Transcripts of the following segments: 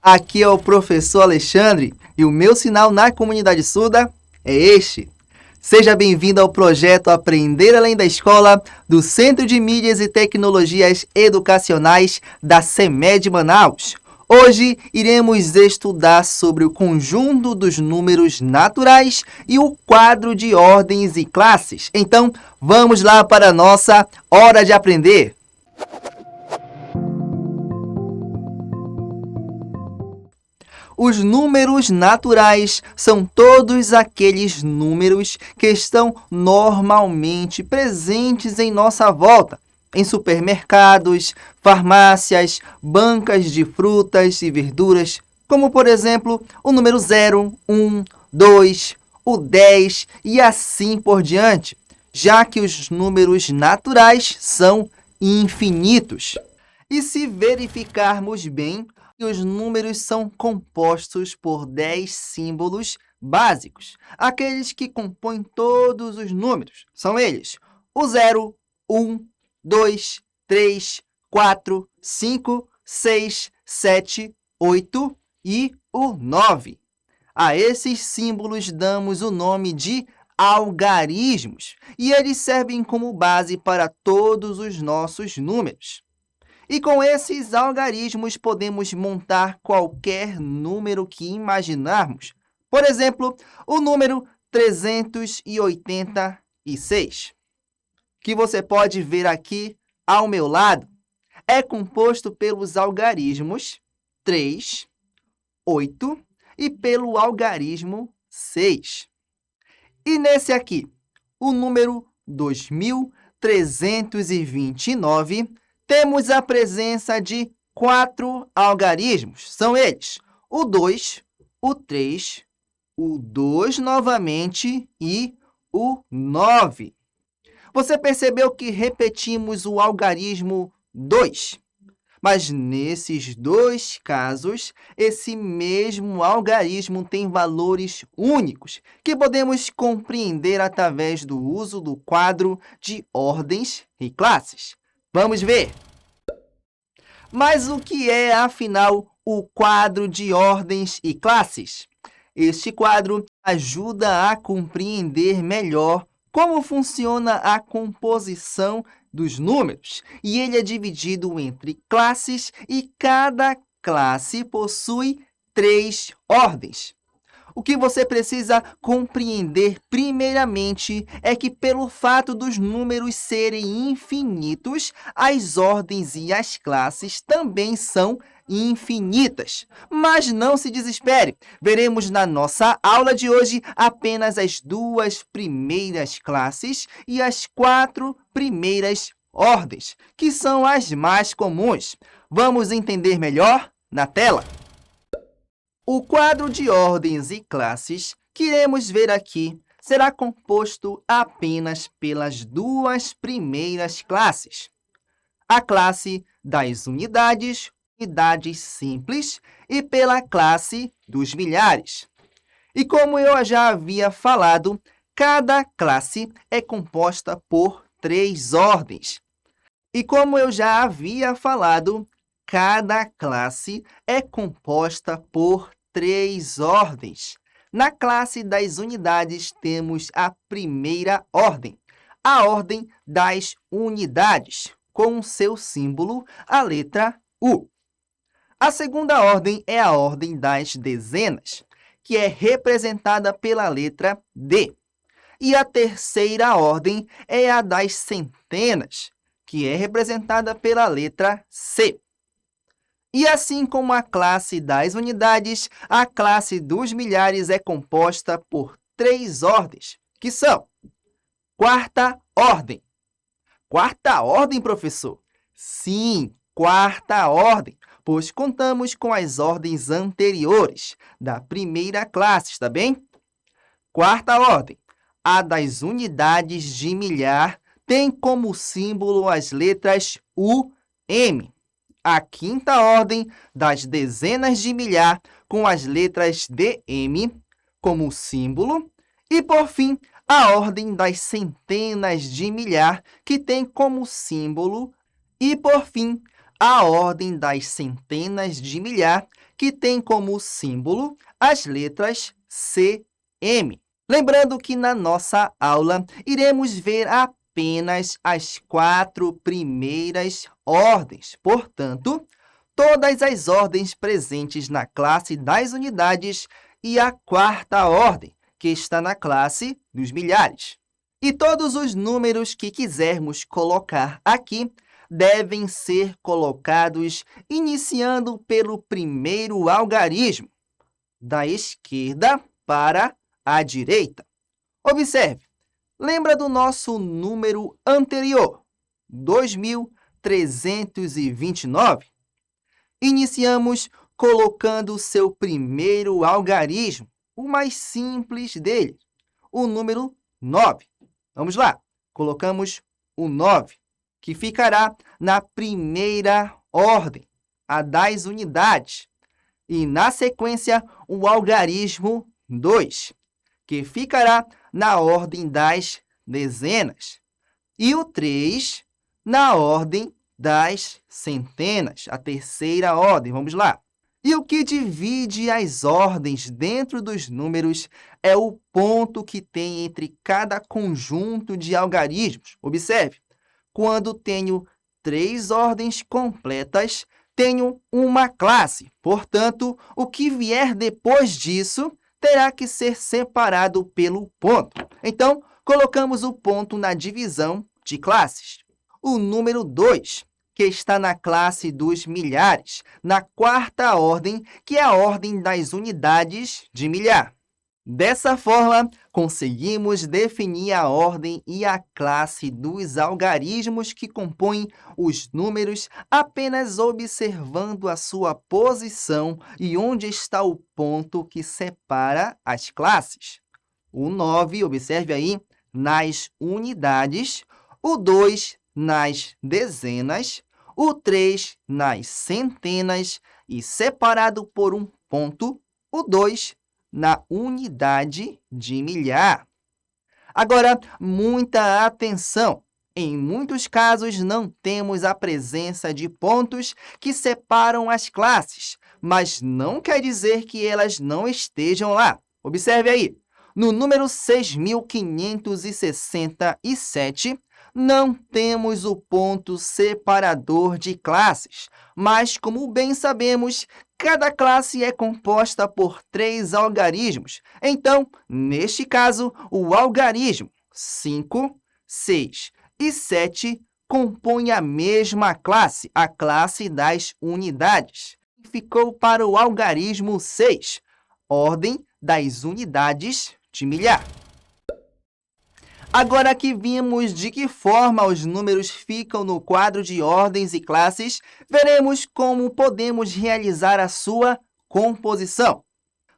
Aqui é o professor Alexandre e o meu sinal na comunidade surda é este. Seja bem-vindo ao projeto Aprender Além da Escola do Centro de Mídias e Tecnologias Educacionais da CEMED Manaus. Hoje iremos estudar sobre o conjunto dos números naturais e o quadro de ordens e classes. Então, vamos lá para a nossa hora de aprender. Os números naturais são todos aqueles números que estão normalmente presentes em nossa volta, em supermercados, farmácias, bancas de frutas e verduras, como, por exemplo, o número 0, 1, 2, o 10 e assim por diante, já que os números naturais são infinitos. E se verificarmos bem, os números são compostos por 10 símbolos básicos, aqueles que compõem todos os números. São eles: o 0, 1, 2, 3, 4, 5, 6, 7, 8 e o 9. A esses símbolos damos o nome de algarismos, e eles servem como base para todos os nossos números. E com esses algarismos podemos montar qualquer número que imaginarmos. Por exemplo, o número 386, que você pode ver aqui ao meu lado, é composto pelos algarismos 3, 8 e pelo algarismo 6. E nesse aqui, o número 2329, temos a presença de 4 algarismos. São eles: o 2, o 3, o 2 novamente e o 9. Você percebeu que repetimos o algarismo 2? Mas nesses dois casos, esse mesmo algarismo tem valores únicos, que podemos compreender através do uso do quadro de ordens e classes. Vamos ver! Mas o que é, afinal, o quadro de ordens e classes? Este quadro ajuda a compreender melhor como funciona a composição dos números, e ele é dividido entre classes e cada classe possui 3 ordens. O que você precisa compreender primeiramente é que, pelo fato dos números serem infinitos, as ordens e as classes também são infinitas. Mas não se desespere, veremos na nossa aula de hoje apenas as 2 primeiras classes e as 4 primeiras ordens, que são as mais comuns. Vamos entender melhor na tela. O quadro de ordens e classes que iremos ver aqui será composto apenas pelas 2 primeiras classes: a classe das unidades simples e pela classe dos milhares. E como eu já havia falado, cada classe é composta por 3 ordens. E como eu já havia falado, cada classe é composta por 3 ordens. Na classe das unidades, temos a primeira ordem, a ordem das unidades, com seu símbolo, a letra U. A segunda ordem é a ordem das dezenas, que é representada pela letra D. E a terceira ordem é a das centenas, que é representada pela letra C. E assim como a classe das unidades, a classe dos milhares é composta por 3 ordens, que são: quarta ordem. Quarta ordem, professor? Sim, quarta ordem, pois contamos com as ordens anteriores da primeira classe, está bem? Quarta ordem. A das unidades de milhar tem como símbolo as letras UM. A quinta ordem das dezenas de milhar com as letras DM como símbolo. E, por fim, a ordem das centenas de milhar, que tem como símbolo. E, por fim, a ordem das centenas de milhar, que tem como símbolo as letras CM. Lembrando que na nossa aula iremos ver apenas as 4 primeiras ordens. Portanto, todas as ordens presentes na classe das unidades e a 4ª ordem, que está na classe dos milhares. E todos os números que quisermos colocar aqui devem ser colocados iniciando pelo primeiro algarismo, da esquerda para a direita. Observe, lembra do nosso número anterior, 2.329? Iniciamos colocando seu primeiro algarismo, o mais simples dele, o número 9. Vamos lá, colocamos o 9, que ficará na primeira ordem, a das unidades. E, na sequência, o algarismo 2, que ficará na ordem das dezenas. E o 3, na ordem das centenas, a terceira ordem. Vamos lá. E o que divide as ordens dentro dos números é o ponto que tem entre cada conjunto de algarismos. Observe, quando tenho 3 ordens completas, tenho uma classe. Portanto, o que vier depois disso terá que ser separado pelo ponto. Então, colocamos o ponto na divisão de classes. O número 2, que está na classe dos milhares, na 4ª ordem, que é a ordem das unidades de milhar. Dessa forma, conseguimos definir a ordem e a classe dos algarismos que compõem os números apenas observando a sua posição e onde está o ponto que separa as classes. O 9, observe aí, nas unidades, o 2 nas dezenas, o 3 nas centenas e, separado por um ponto, o 2 na unidade de milhar. Agora, muita atenção! Em muitos casos, não temos a presença de pontos que separam as classes, mas não quer dizer que elas não estejam lá. Observe aí, no número 6.567, não temos o ponto separador de classes, mas, como bem sabemos, cada classe é composta por 3 algarismos. Então, neste caso, o algarismo 5, 6 e 7 compõem a mesma classe, a classe das unidades. Ficou para o algarismo 6, ordem das unidades de milhar. Agora que vimos de que forma os números ficam no quadro de ordens e classes, veremos como podemos realizar a sua composição.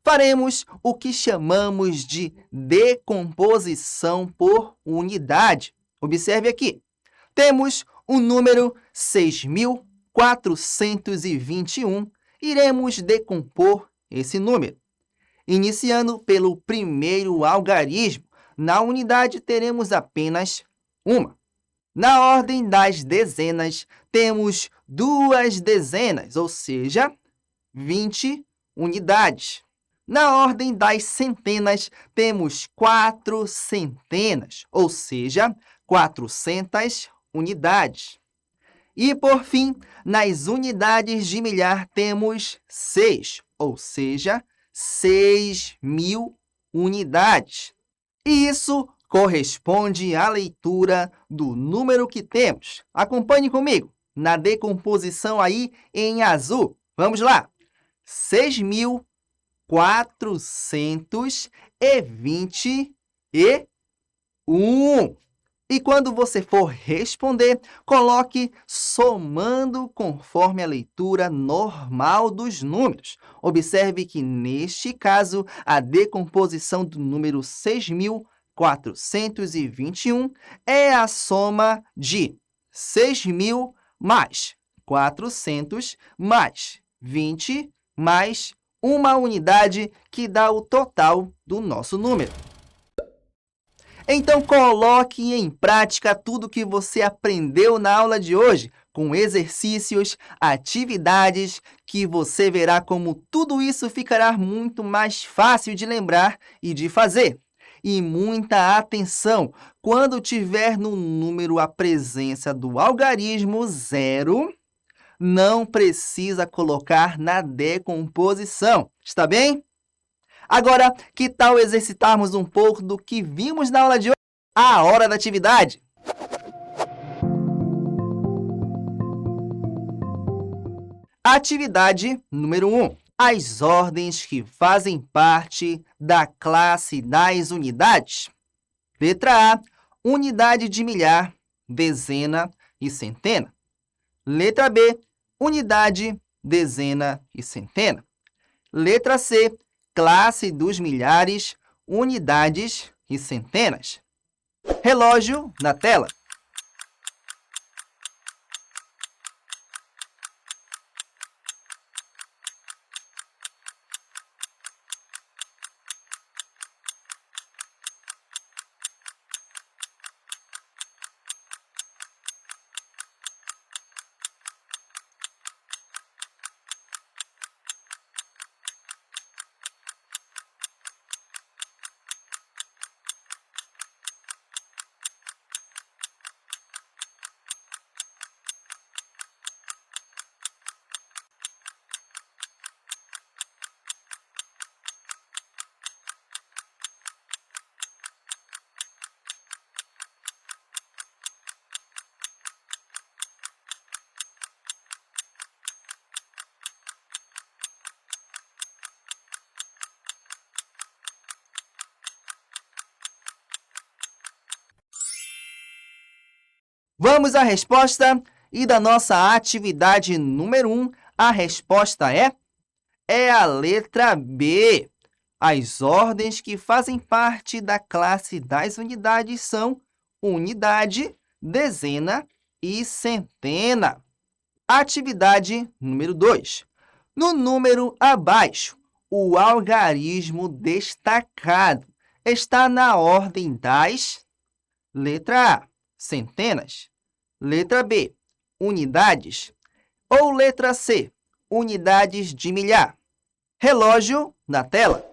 Faremos o que chamamos de decomposição por unidade. Observe aqui. Temos o número 6.421. Iremos decompor esse número, iniciando pelo primeiro algarismo. Na unidade, teremos apenas uma. Na ordem das dezenas, temos 2 dezenas, ou seja, 20 unidades. Na ordem das centenas, temos 4 centenas, ou seja, 400 unidades. E, por fim, nas unidades de milhar, temos 6, ou seja, 6.000 unidades. E isso corresponde à leitura do número que temos. Acompanhe comigo na decomposição aí em azul. Vamos lá. 6.421. E quando você for responder, coloque somando conforme a leitura normal dos números. Observe que, neste caso, a decomposição do número 6.421 é a soma de 6.000 mais 400 mais 20 mais uma unidade, que dá o total do nosso número. Então, coloque em prática tudo que você aprendeu na aula de hoje. com exercícios, atividades, que você verá como tudo isso ficará muito mais fácil de lembrar e de fazer. E muita atenção! Quando tiver no número a presença do algarismo 0, não precisa colocar na decomposição. Está bem? Agora, que tal exercitarmos um pouco do que vimos na aula de hoje? A hora da atividade! Atividade número 1. As ordens que fazem parte da classe das unidades. Letra A, unidade de milhar, dezena e centena. Letra B, unidade, dezena e centena. Letra C, classe dos milhares, unidades e centenas. Relógio na tela. Vamos à resposta? E da nossa atividade número 1, a resposta é a letra B. As ordens que fazem parte da classe das unidades são unidade, dezena e centena. Atividade número 2. No número abaixo, o algarismo destacado está na ordem das... Letra A, centenas. Letra B, unidades. Ou letra C, unidades de milhar. Relógio na tela.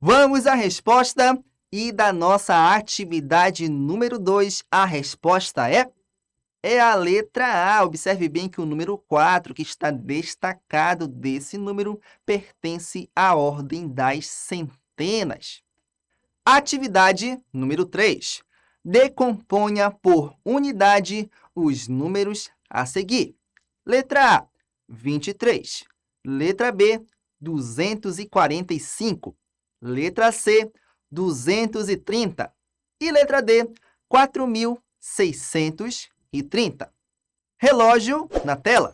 Vamos à resposta? E da nossa atividade número 2, a resposta é a letra A. Observe bem que o número 4, que está destacado desse número, pertence à ordem das centenas. Atividade número 3. Decomponha por unidade os números a seguir. Letra A, 23. Letra B, 245. Letra C, 230. E letra D, 4.630. Relógio na tela.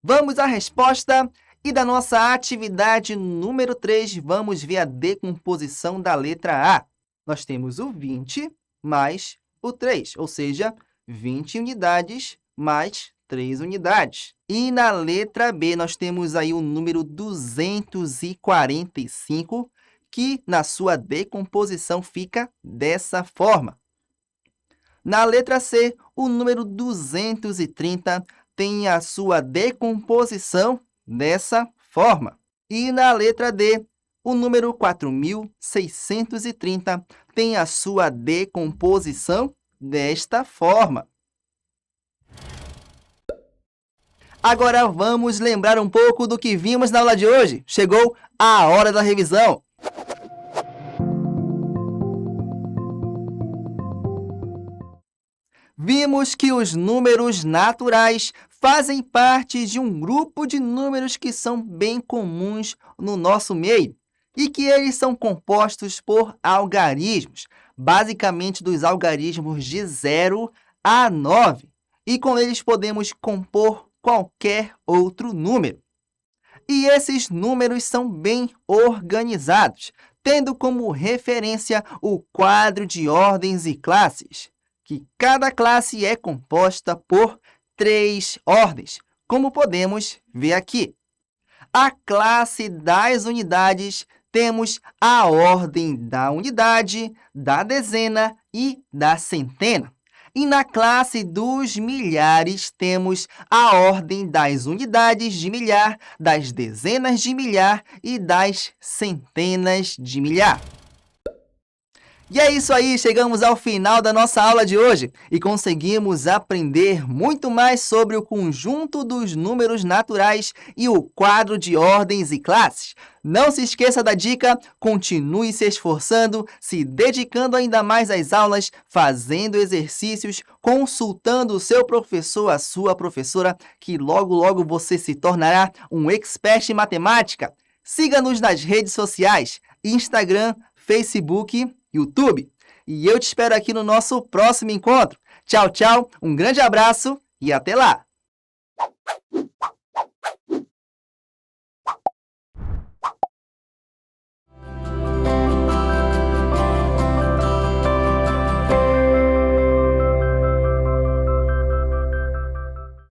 Vamos à resposta e da nossa atividade número 3, vamos ver a decomposição da letra A. Nós temos o 20 mais o 3, ou seja, 20 unidades mais 3 unidades. E na letra B, nós temos aí o número 245, que na sua decomposição fica dessa forma. Na letra C, o número 230 tem a sua decomposição dessa forma. E na letra D, o número 4.630 tem a sua decomposição desta forma. Agora vamos lembrar um pouco do que vimos na aula de hoje. Chegou a hora da revisão. Vimos que os números naturais fazem parte de um grupo de números que são bem comuns no nosso meio e que eles são compostos por algarismos, basicamente dos algarismos de 0 a 9. E com eles podemos compor qualquer outro número. E esses números são bem organizados, tendo como referência o quadro de ordens e classes, que cada classe é composta por 3 ordens, como podemos ver aqui. A classe das unidades, temos a ordem da unidade, da dezena e da centena. E na classe dos milhares, temos a ordem das unidades de milhar, das dezenas de milhar e das centenas de milhar. E é isso aí, chegamos ao final da nossa aula de hoje e conseguimos aprender muito mais sobre o conjunto dos números naturais e o quadro de ordens e classes. Não se esqueça da dica, continue se esforçando, se dedicando ainda mais às aulas, fazendo exercícios, consultando o seu professor, a sua professora, que logo, logo você se tornará um expert em matemática. Siga-nos nas redes sociais, Instagram, Facebook, YouTube. E eu te espero aqui no nosso próximo encontro. Tchau, tchau, um grande abraço e até lá!